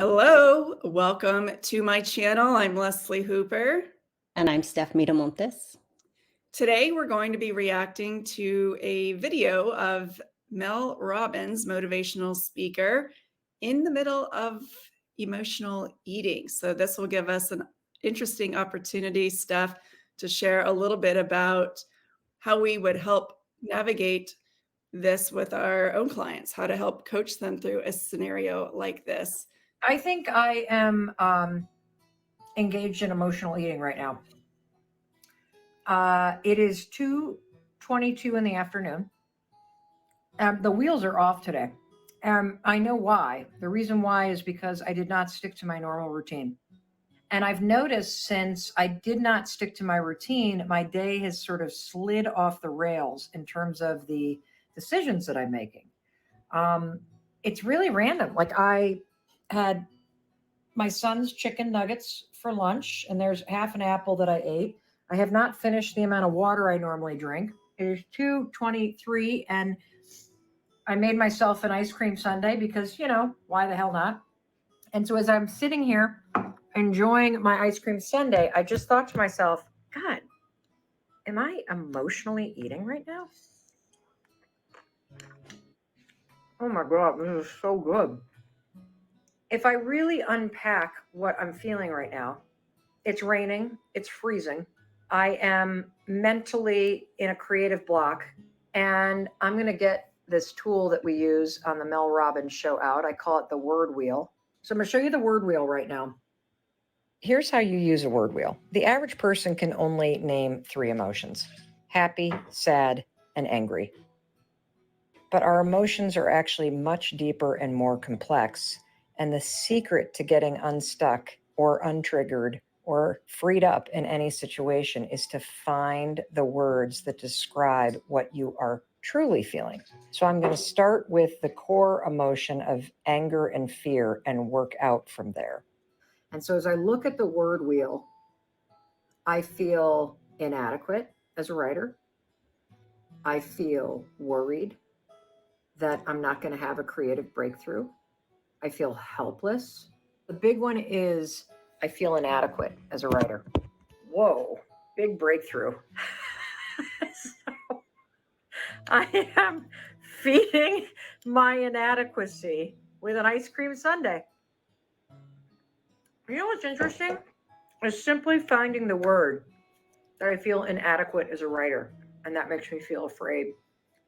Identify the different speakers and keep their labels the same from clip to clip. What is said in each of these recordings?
Speaker 1: Hello, welcome to my channel. I'm Leslie Hooper.
Speaker 2: And I'm Steph Miramontes.
Speaker 1: Today we're going to be reacting to a video of Mel Robbins, motivational speaker, in the middle of emotional eating. So this will give us an interesting opportunity, Steph, to share a little bit about how we would help navigate this with our own clients, how to help coach them through a scenario like this.
Speaker 3: I think I am engaged in emotional eating right now. It is 2:22 in the afternoon. The wheels are off today. I know why. The reason why is because I did not stick to my normal routine. And I've noticed since I did not stick to my routine, my day has sort of slid off the rails in terms of the decisions that I'm making. It's really random. Like I had my son's chicken nuggets for lunch, and there's half an apple that I ate. I have not finished the amount of water I normally drink. It is 2:23, and I made myself an ice cream sundae because, why the hell not? And so as I'm sitting here enjoying my ice cream sundae, I just thought to myself, God, am I emotionally eating right now? Oh my God, this is so good. If I really unpack what I'm feeling right now, it's raining, it's freezing. I am mentally in a creative block, and I'm going to get this tool that we use on the Mel Robbins show out. I call it the word wheel. So I'm going to show you the word wheel right now. Here's how you use a word wheel. The average person can only name 3 emotions: happy, sad, and angry. But our emotions are actually much deeper and more complex. And the secret to getting unstuck or untriggered or freed up in any situation is to find the words that describe what you are truly feeling. So I'm going to start with the core emotion of anger and fear and work out from there. And so as I look at the word wheel, I feel inadequate as a writer. I feel worried that I'm not going to have a creative breakthrough. I feel helpless. The big one is I feel inadequate as a writer. Whoa, big breakthrough. So I am feeding my inadequacy with an ice cream sundae. You know what's interesting? Is simply finding the word that I feel inadequate as a writer. And that makes me feel afraid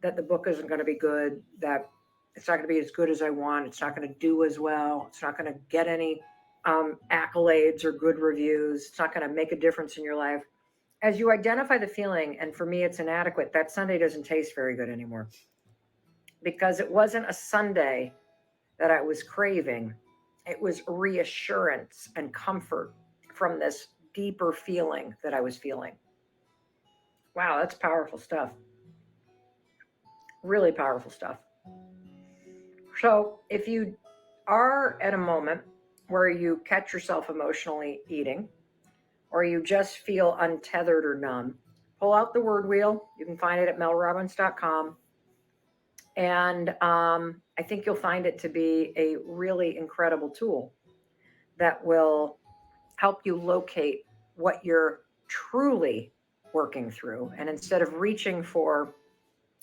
Speaker 3: that the book isn't going to be good, that it's not going to be as good as I want. It's not going to do as well. It's not going to get any accolades or good reviews. It's not going to make a difference in your life. As you identify the feeling, and for me, it's inadequate, that sundae doesn't taste very good anymore because it wasn't a sundae that I was craving. It was reassurance and comfort from this deeper feeling that I was feeling. Wow, that's powerful stuff. Really powerful stuff. So if you are at a moment where you catch yourself emotionally eating, or you just feel untethered or numb, pull out the word wheel. You can find it at melrobbins.com. And I think you'll find it to be a really incredible tool that will help you locate what you're truly working through. And instead of reaching for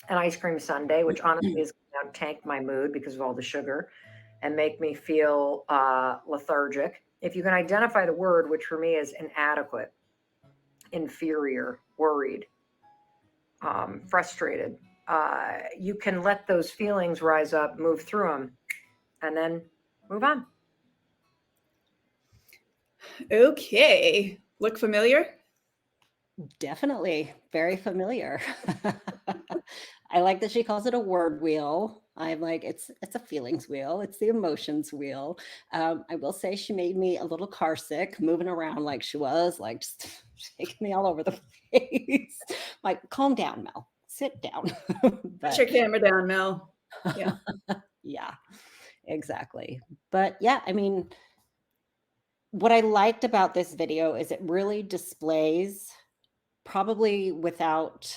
Speaker 3: an ice cream sundae, which honestly is going to tank my mood because of all the sugar and make me feel lethargic. If you can identify the word, which for me is inadequate, inferior, worried, frustrated, you can let those feelings rise up, move through them, and then move on.
Speaker 1: Okay. Look familiar?
Speaker 2: Definitely very familiar. I like that she calls it a word wheel. I'm like, it's a feelings wheel. It's the emotions wheel. I will say she made me a little car sick, moving around like she was, like just shaking me all over the place. Like, calm down, Mel. Sit down.
Speaker 1: Put your camera down, Mel. Yeah.
Speaker 2: Yeah, exactly. But yeah, I mean, what I liked about this video is it really displays, probably without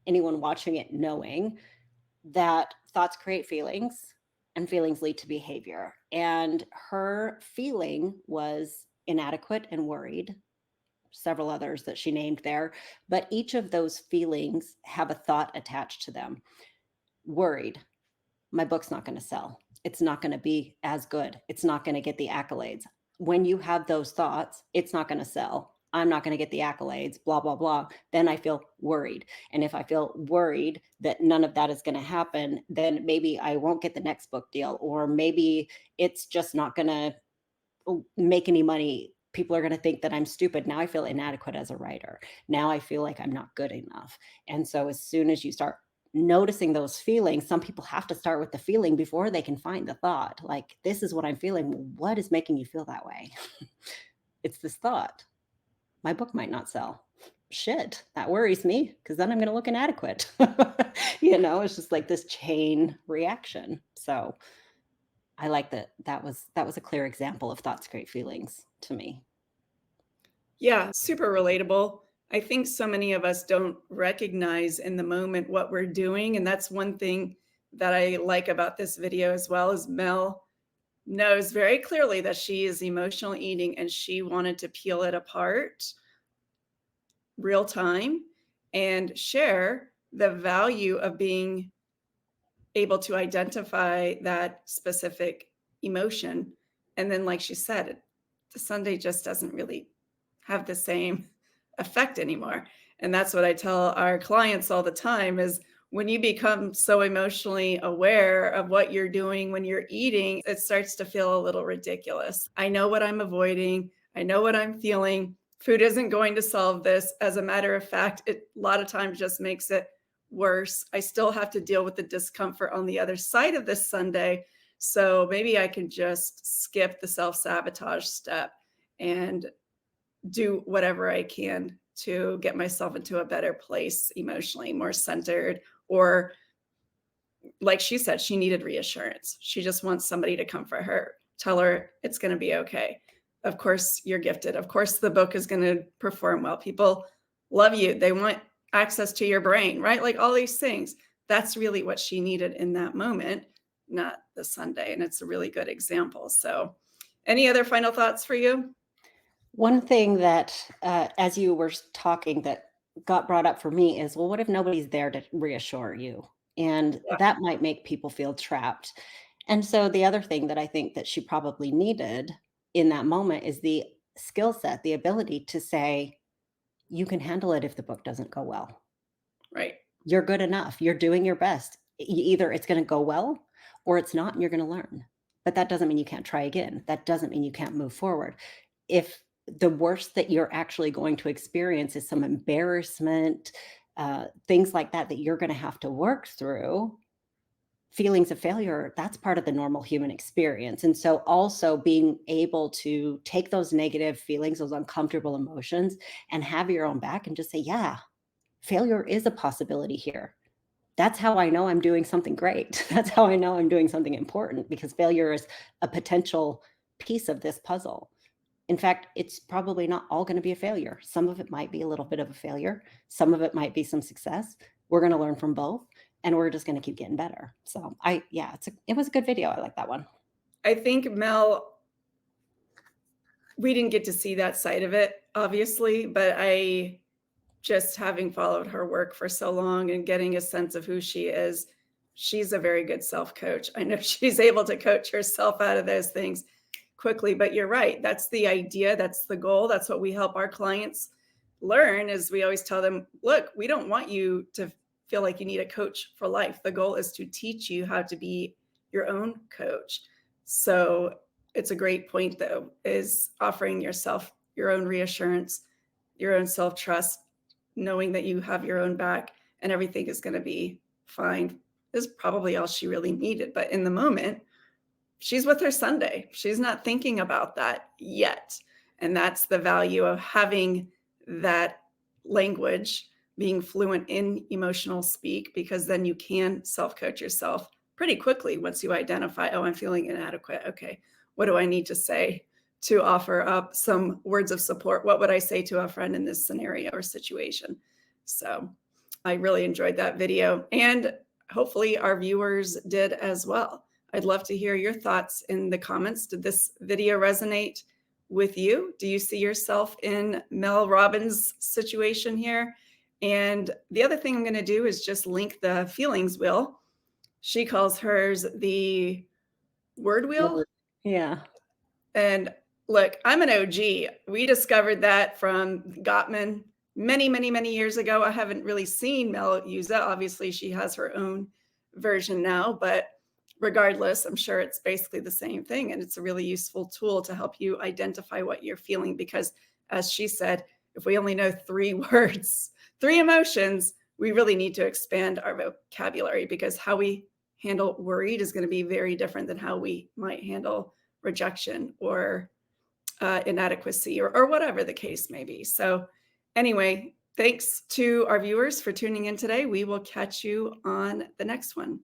Speaker 2: anyone watching it knowing, that thoughts create feelings and feelings lead to behavior. And her feeling was inadequate and worried, several others that she named there. But each of those feelings have a thought attached to them. Worried, my book's not going to sell. It's not going to be as good. It's not going to get the accolades. When you have those thoughts, it's not going to sell. I'm not going to get the accolades, blah, blah, blah. Then I feel worried. And if I feel worried that none of that is going to happen, then maybe I won't get the next book deal, or maybe it's just not going to make any money. People are going to think that I'm stupid. Now I feel inadequate as a writer. Now I feel like I'm not good enough. And so as soon as you start noticing those feelings, some people have to start with the feeling before they can find the thought. Like, this is what I'm feeling. What is making you feel that way? It's this thought. My book might not sell. Shit, that worries me, because then I'm going to look inadequate. It's just like this chain reaction. So I like that. That was a clear example of thoughts create feelings to me.
Speaker 1: Yeah, super relatable. I think so many of us don't recognize in the moment what we're doing. And that's one thing that I like about this video as well, is Mel knows very clearly that she is emotional eating, and she wanted to peel it apart real time and share the value of being able to identify that specific emotion. And then, like she said, the Sunday just doesn't really have the same effect anymore. And that's what I tell our clients all the time, is when you become so emotionally aware of what you're doing when you're eating, it starts to feel a little ridiculous. I know what I'm avoiding. I know what I'm feeling. Food isn't going to solve this. As a matter of fact, it a lot of times just makes it worse. I still have to deal with the discomfort on the other side of this Sunday. So maybe I can just skip the self-sabotage step and do whatever I can to get myself into a better place emotionally, more centered. Or like she said, she needed reassurance. She just wants somebody to comfort her, tell her it's going to be okay. Of course, you're gifted. Of course, the book is going to perform well. People love you. They want access to your brain, right? Like all these things. That's really what she needed in that moment, not the Sunday. And it's a really good example. So, any other final thoughts for you?
Speaker 2: One thing that, as you were talking, that got brought up for me is, well, what if nobody's there to reassure you? And
Speaker 1: Yeah,
Speaker 2: that might make people feel trapped. And so the other thing that I think that she probably needed in that moment is the skill set, the ability to say, you can handle it if the book doesn't go well.
Speaker 1: right.
Speaker 2: You're good enough. You're doing your best. Either it's going to go well or it's not, and you're going to learn. But that doesn't mean you can't try again. That doesn't mean you can't move forward. If the worst that you're actually going to experience is some embarrassment, things like that, that you're going to have to work through, feelings of failure, that's part of the normal human experience. And so also being able to take those negative feelings, those uncomfortable emotions, and have your own back and just say, yeah, failure is a possibility here. That's how I know I'm doing something great. That's how I know I'm doing something important, because failure is a potential piece of this puzzle. In fact, it's probably not all going to be a failure. Some of it might be a little bit of a failure. Some of it might be some success. We're going to learn from both, and we're just going to keep getting better. So yeah, it was a good video. I like that one.
Speaker 1: I think Mel, we didn't get to see that side of it, obviously, but I just having followed her work for so long and getting a sense of who she is, she's a very good self-coach. I know she's able to coach herself out of those things quickly, but you're right. That's the idea. That's the goal. That's what we help our clients learn, is we always tell them, look, we don't want you to feel like you need a coach for life. The goal is to teach you how to be your own coach. So it's a great point, though, is offering yourself your own reassurance, your own self-trust, knowing that you have your own back and everything is going to be fine, is probably all she really needed. But in the moment, she's with her Sunday. She's not thinking about that yet. And that's the value of having that language, being fluent in emotional speak, because then you can self-coach yourself pretty quickly once you identify, oh, I'm feeling inadequate. Okay, what do I need to say to offer up some words of support? What would I say to a friend in this scenario or situation? So I really enjoyed that video, and hopefully our viewers did as well. I'd love to hear your thoughts in the comments. Did this video resonate with you? Do you see yourself in Mel Robbins' situation here? And the other thing I'm going to do is just link the feelings wheel. She calls hers the word wheel.
Speaker 2: Yeah.
Speaker 1: And look, I'm an OG. We discovered that from Gottman many, many, many years ago. I haven't really seen Mel use that. Obviously, she has her own version now, but regardless, I'm sure it's basically the same thing. And it's a really useful tool to help you identify what you're feeling. Because as she said, if we only know 3 words, 3 emotions, we really need to expand our vocabulary, because how we handle worried is going to be very different than how we might handle rejection or inadequacy, or whatever the case may be. So anyway, thanks to our viewers for tuning in today. We will catch you on the next one.